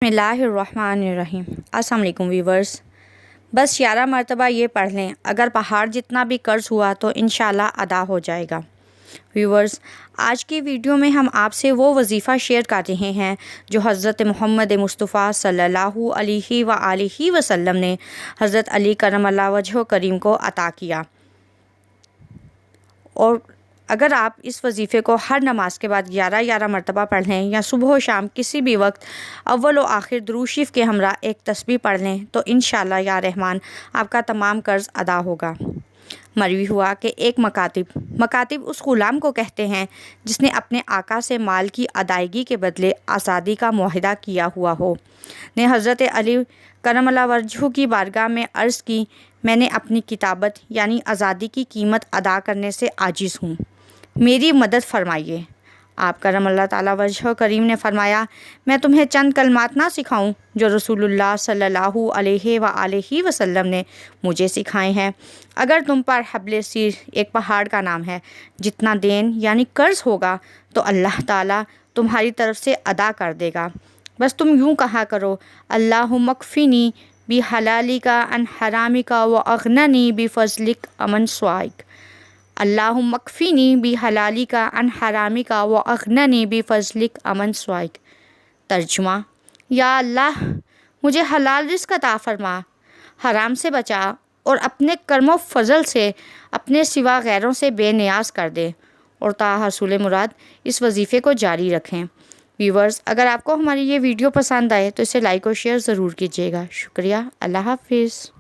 बिस्मिल्लाहिर्रहमानिर्रहीम। अस्सलाम वालेकुम व्यूवर्स। बस 11 मरतबा ये पढ़ लें, अगर पहाड़ जितना भी कर्ज़ हुआ तो इंशाल्लाह अदा हो जाएगा। व्यूवर्स, आज की वीडियो में हम आपसे वो वज़ीफ़ा शेयर कर रहे हैं जो हज़रत मोहम्मद मुस्तफ़ा सल्लल्लाहु अलैहि व आलिहि वसल्लम ने हज़रत अली करमल्लाहु वजहु करीम को अता किया। और अगर आप इस वज़ीफ़े को हर नमाज के बाद 11 मरतबा पढ़ लें या सुबह व शाम किसी भी वक्त अव्वल व आखिर दुरूद शरीफ के हमरा एक तस्बीह पढ़ लें तो इंशाअल्लाह या रहमान आपका तमाम कर्ज़ अदा होगा। मरवी हुआ कि एक मकातिब उस ग़ुलाम को कहते हैं जिसने अपने आका से माल की अदायगी के बदले आज़ादी का मुआहिदा किया हुआ हो। ने हज़रत अली करमल्लाहु वजहु की बारगाह में अर्ज़ की, मैंने अपनी किताबत यानी आज़ादी की कीमत अदा करने से आजिज़ हूँ, मेरी मदद फरमाइए। आप करमल्लाहु ताला वजहु करीम ने फरमाया, मैं तुम्हें चंद कलमात ना सिखाऊं जो रसूलुल्लाह सल्लल्लाहु अलैहि व आलिहि वसल्लम ने मुझे सिखाए हैं। अगर तुम पर हब्ले सिर एक पहाड़ का नाम है, जितना देन यानी कर्ज़ होगा तो अल्लाह ताला तुम्हारी तरफ से अदा कर देगा। बस तुम यूँ कहा करो, अल्लाहुम्मा कफ़िनी बि हलालिका अन हरामिका व अग़ननी बि फ़ज़लिक अमन स्वाइक। अल्लाहुम्मा कफ़िनी बि हलालिका अन हरामिका व अग़ननी बि फ़ज़लिक अमन स्वाइक। तर्जुमा, या अल्लाह मुझे हलाल रिज़्क़ अता फ़रमा, हराम से बचा और अपने कर्मो फ़ज़ल से अपने सिवा गैरों से बेनियाज कर दे और ता हसूल मुराद इस वज़ीफ़े को जारी रखें। व्यूवर्स, अगर आपको हमारी ये वीडियो पसंद आए तो इसे लाइक और शेयर ज़रूर कीजिएगा। शुक्रिया। अल्लाह हाफ़िज़।